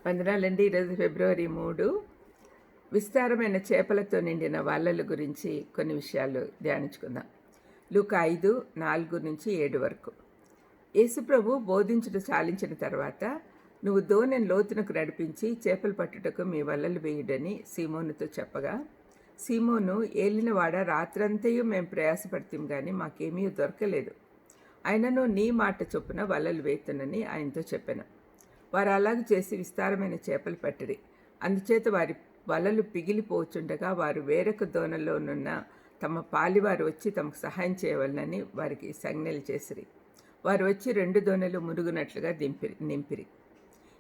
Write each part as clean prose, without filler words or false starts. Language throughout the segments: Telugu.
వందనాలండి. ఈరోజు ఫిబ్రవరి 3. విస్తారమైన చేపలతో నిండిన వలల గురించి కొన్ని విషయాలు ధ్యానించుకుందాం. లూకా 5:4-7 వరకు. యేసుప్రభు బోధించుట చాలించిన తర్వాత, నువ్వు దోణిని లోతునకు నడిపించి చేపలు పట్టుటకు మీ వలలు వేయుడని సీమోనుతో చెప్పగా, సీమోను, ఏలినవాడ, రాత్రంతయు మేము ప్రయాసపడతాం గాని మాకేమీ దొరకలేదు. ఆయనను నీ మాట చొప్పున వలలు వేతునని ఆయనతో చెప్పాను. వారు అలాగ చేసి విస్తారమైన చేపలు పట్టిరి. అందుచేత వారి వలలు పిగిలిపోచుండగా వారు వేరొక దోణలోనున్న తమ పాలివారు వచ్చి తమకు సహాయం చేయవలనని వారికి సంజ్ఞలు చేసిరి. వారు వచ్చి 2 దోణలు మునుగునట్లుగా నింపిరి.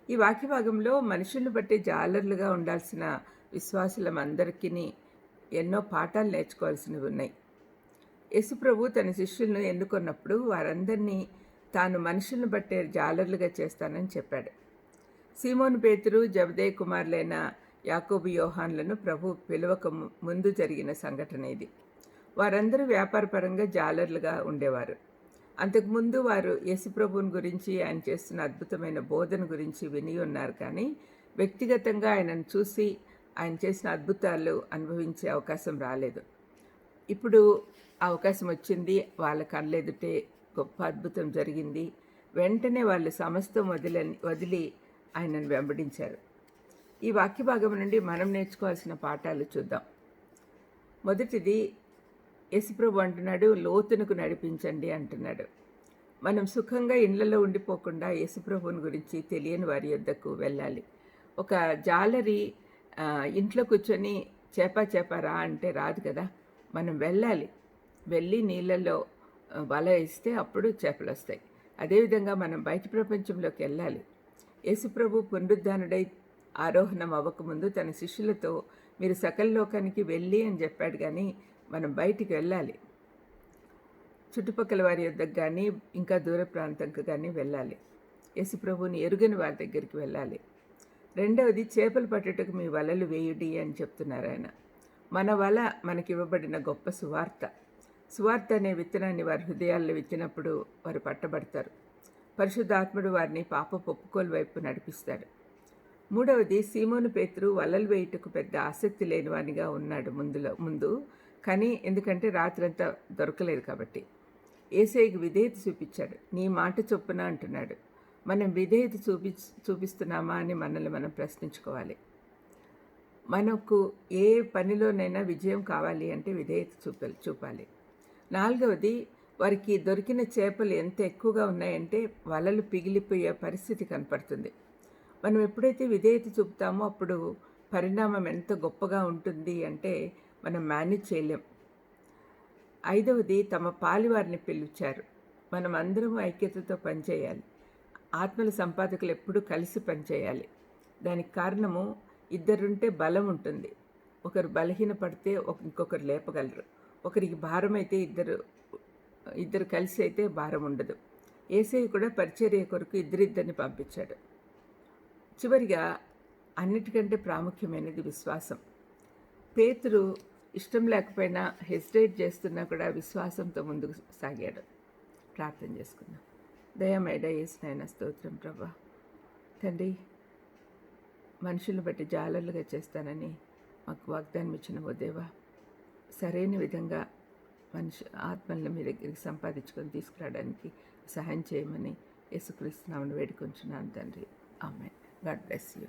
ఈ వాక్యభాగంలో మనుషులను బట్టి జాలర్లుగా ఉండాల్సిన విశ్వాసులందరికీ ఎన్నో పాఠాలు నేర్చుకోవాల్సినవి ఉన్నాయి. యేసుప్రభు తన శిష్యులను ఎన్నుకున్నప్పుడు వారందరినీ తాను మనుషులను బట్టే జాలర్లుగా చేస్తానని చెప్పాడు. సీమోను పేతురు, జబదేయి కుమారులైన యాకోబు, యోహాన్లను ప్రభు పిలువక ముందు జరిగిన సంఘటన ఇది. వారందరూ వ్యాపారపరంగా జాలర్లుగా ఉండేవారు. అంతకుముందు వారు యేసుప్రభుని గురించి, ఆయన చేస్తున్న అద్భుతమైన బోధన గురించి విని ఉన్నారు, కానీ వ్యక్తిగతంగా ఆయనను చూసి ఆయన చేసిన అద్భుతాలు అనుభవించే అవకాశం రాలేదు. ఇప్పుడు అవకాశం వచ్చింది. వాళ్ళ కళ్ళెదుటే గొప్ప అద్భుతం జరిగింది. వెంటనే వాళ్ళు సమస్తం వదిలి ఆయనను వెంబడించారు. ఈ వాక్య భాగం నుండి మనం నేర్చుకోవాల్సిన పాఠాలు చూద్దాం. మొదటిది, యేసుప్రభు అంటున్నాడు, లోతునకు నడిపించండి అంటున్నాడు. మనం సుఖంగా ఇళ్లలో ఉండిపోకుండా యేసుప్రభుని గురించి తెలియని వారి యొద్దకు వెళ్ళాలి. ఒక జాలరి ఇంట్లో కూర్చొని చేప రా అంటే రాదు కదా. మనం వెళ్ళి నీళ్ళల్లో వల వేస్తే అప్పుడు చేపలు వస్తాయి. అదేవిధంగా మనం బయట ప్రపంచంలోకి వెళ్ళాలి. యేసుప్రభు పునరుద్ధానుడై ఆరోహణం అవ్వకముందు తన శిష్యులతో మీరు సకల లోకానికి వెళ్ళి అని చెప్పాడు, కానీ మనం బయటికి వెళ్ళాలి. చుట్టుపక్కల వారి యొద్దకు కానీ ఇంకా దూర ప్రాంతంకు కానీ వెళ్ళాలి. యేసుప్రభుని ఎరుగని వారి దగ్గరికి వెళ్ళాలి. రెండవది, చేపలు పట్టుటకు మీ వలలు వేయుడి అని చెప్తున్నారు ఆయన. మన వల మనకివ్వబడిన గొప్ప సువార్త అనే విత్తనాన్ని వారి హృదయాల్లో విత్తినప్పుడు వారు పట్టబడతారు. పరిశుద్ధాత్ముడు వారిని పాపపు ఒప్పుకోలు వైపు నడిపిస్తాడు. మూడవది, సీమోను పేతురు వలలు వేయుటకు పెద్ద ఆసక్తి లేనివానిగా ఉన్నాడు ముందు, కానీ ఎందుకంటే రాత్రంతా దొరకలేదు కాబట్టి. యేసయ్యకు విధేయత చూపించాడు. నీ మాట చొప్పున అంటున్నాడు. మనం విధేయత చూపిస్తున్నామా అని మనల్ని మనం ప్రశ్నించుకోవాలి. మనకు ఏ పనిలోనైనా విజయం కావాలి అంటే విధేయత చూపాలి. నాలుగవది, వారికి దొరికిన చేపలు ఎంత ఎక్కువగా ఉన్నాయంటే వలలు పిగిలిపోయే పరిస్థితి కనపడుతుంది. మనం ఎప్పుడైతే విధేయత చూపుతామో అప్పుడు పరిణామం ఎంత గొప్పగా ఉంటుంది అంటే మనం మేనేజ్ చేయలేం. ఐదవది, తమ పాలివారిని పిలిచారు. మనం అందరం ఐక్యతతో పనిచేయాలి. ఆత్మల సంపాదకులు ఎప్పుడూ కలిసి పనిచేయాలి. దానికి కారణము, ఇద్దరుంటే బలం ఉంటుంది. ఒకరు బలహీనపడితే ఇంకొకరు లేపగలరు. ఒకరికి భారం అయితే ఇద్దరు కలిసి అయితే భారం ఉండదు. యేసయ్య కూడా పరిచర్య కొరకు ఇద్దరిద్దరిని పంపించాడు. చివరిగా, అన్నిటికంటే ప్రాముఖ్యమైనది విశ్వాసం. పేతురు ఇష్టం లేకపోయినా, హెసిటేట్ చేస్తున్నా కూడా విశ్వాసంతో ముందుకు సాగాడు. ప్రార్థన చేసుకుందాం. దయమేడ యేసునాయన స్తోత్రం ప్రభా. తండ్రి, మనుషులను బట్టి జాలర్లుగా చేస్తానని మాకు వాగ్దానం ఇచ్చిన ఓ దేవా, సరైన విధంగా ఆత్మల్ని మీ దగ్గరికి సంపాదించుకొని తీసుకురావడానికి సహాయం చేయమని యేసుక్రీస్తు నామమున వేడుకొంచున్నాను తండ్రి. ఆమేన్. God bless you.